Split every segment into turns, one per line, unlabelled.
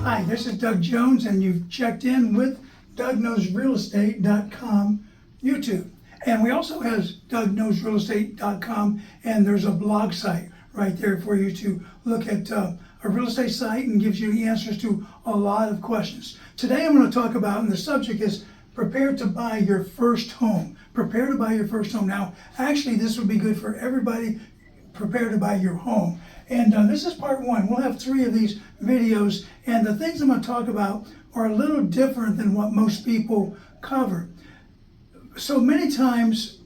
Hi, this is Doug Jones, and you've checked in with DougKnowsRealEstate.com YouTube. And we also have DougKnowsRealEstate.com, and there's a blog site right there for you to look at a real estate site and gives you the answers to a lot of questions. Today I'm going to talk about, and the subject is prepare to buy your first home. Prepare to buy your first home. Now, actually, this would be good for everybody. Prepare to buy your home. And this is part one. We'll have 3 of these videos, and the things I'm going to talk about are a little different than what most people cover. So many times,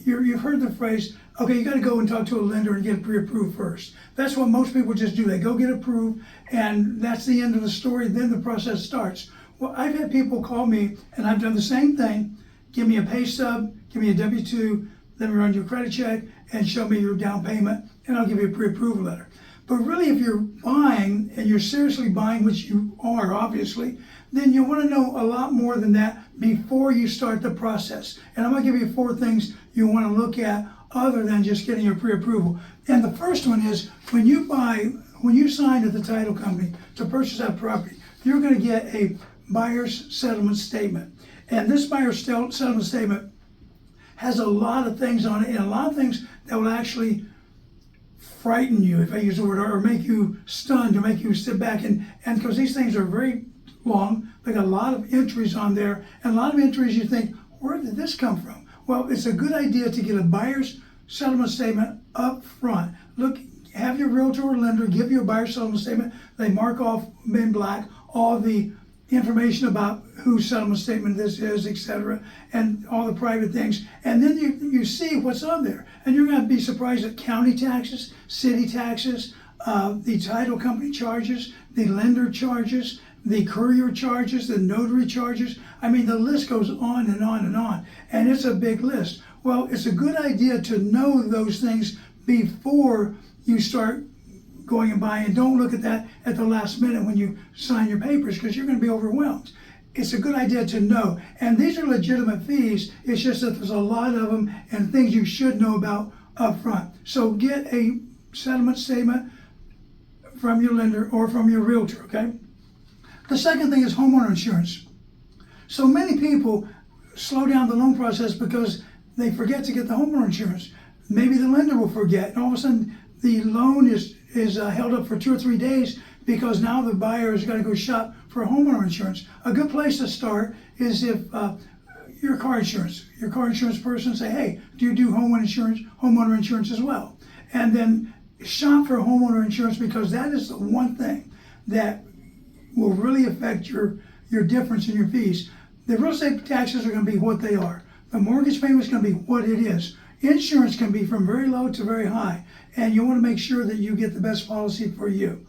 you've heard the phrase, okay, you got to go and talk to a lender and get pre-approved first. That's what most people just do. They go get approved, and that's the end of the story. Then the process starts. Well, I've had people call me, and I've done the same thing. Give me a pay stub, give me a W-2, let me run your credit check, and show me your down payment, and I'll give you a pre-approval letter. But really, if you're buying, and you're seriously buying, which you are obviously, then you want to know a lot more than that before you start the process. And I'm going to give you 4 things you want to look at other than just getting your pre-approval. And the first one is, when you sign at the title company to purchase that property, you're going to get a buyer's settlement statement. And this buyer's settlement statement has a lot of things on it, and a lot of things that will actually frighten you, if I use the word, or make you stunned, or make you sit back, and because these things are very long, they got a lot of entries on there, and a lot of entries you think, where did this come from? Well, it's a good idea to get a buyer's settlement statement up front. Look, have your realtor or lender give you a buyer's settlement statement. They mark off in black all the information about whose settlement statement this is, etc., and all the private things, and then you see what's on there, and you're going to be surprised at county taxes, city taxes, the title company charges, the lender charges, the courier charges, the notary charges. I mean, the list goes on and on and on, and it's a big list. Well, it's a good idea to know those things before you start going and buying. Don't look at that at the last minute when you sign your papers, because you're going to be overwhelmed. It's a good idea to know. And these are legitimate fees. It's just that there's a lot of them and things you should know about up front. So get a settlement statement from your lender or from your realtor, okay? The second thing is homeowner insurance. So many people slow down the loan process because they forget to get the homeowner insurance. Maybe the lender will forget, and all of a sudden the loan is held up for 2 or 3 days because now the buyer has got to go shop for homeowner insurance. A good place to start is if your car insurance person say, hey, do you do homeowner insurance as well? And then shop for homeowner insurance, because that is the one thing that will really affect your difference in your fees. The real estate taxes are going to be what they are. The mortgage payment is going to be what it is. Insurance can be from very low to very high, and you want to make sure that you get the best policy for you.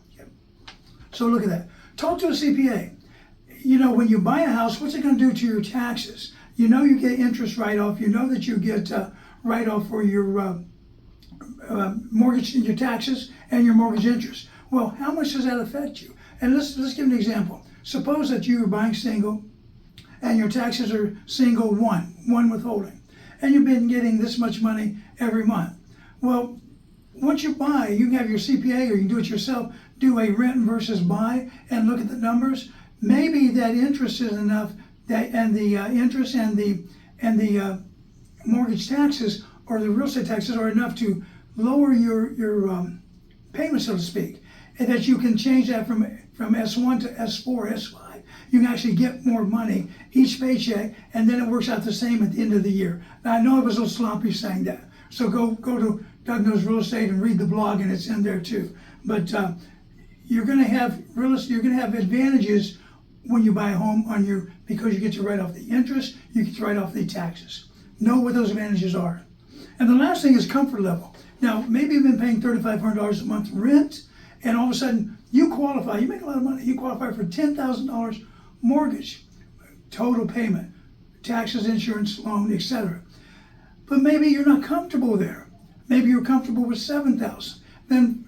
So look at that. Talk to a CPA. You know, when you buy a house, what's it going to do to your taxes? You know, you get interest write-off. You know that you get write-off for your mortgage and your taxes and your mortgage interest. Well, how much does that affect you? And let's give an example. Suppose that you are buying single, and your taxes are single one withholding, and you've been getting this much money every month. Well, once you buy, you can have your CPA, or you can do it yourself, do a rent versus buy and look at the numbers. Maybe that interest is enough, and the interest and the mortgage taxes or the real estate taxes are enough to lower your payment, so to speak, and that you can change that from S1 to S4, S5. You can actually get more money each paycheck, and then it works out the same at the end of the year. Now, I know it was a little sloppy saying that, so go to Doug Knows Real Estate and read the blog, and it's in there too. But you're going to have advantages when you buy a home because you get to write off the interest, you get to write off the taxes. Know what those advantages are. And the last thing is comfort level. Now, maybe you've been paying $3,500 a month rent, and all of a sudden you qualify. You make a lot of money. You qualify for $10,000 mortgage, total payment, taxes, insurance, loan, etc. But maybe you're not comfortable there. Maybe you're comfortable with $7,000. Then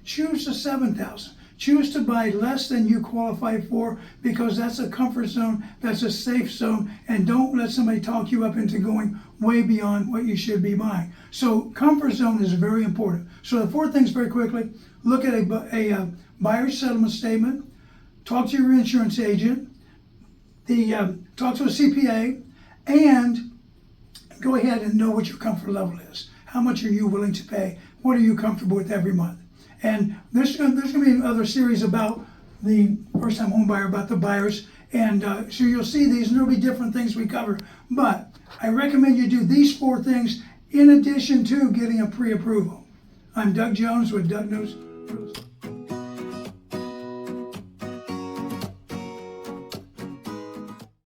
choose the $7,000. Choose to buy less than you qualify for, because that's a comfort zone, that's a safe zone, and don't let somebody talk you up into going way beyond what you should be buying. So comfort zone is very important. So the 4 things very quickly: look at a buyer's settlement statement, talk to your insurance agent, talk to a CPA, and go ahead and know what your comfort level is. How much are you willing to pay? What are you comfortable with every month? And there's going to be another series about the first-time home buyer, about the buyers, and so you'll see these, and there'll be different things we cover. But I recommend you do these 4 things in addition to getting a pre-approval. I'm Doug Jones with Doug Knows Real Estate.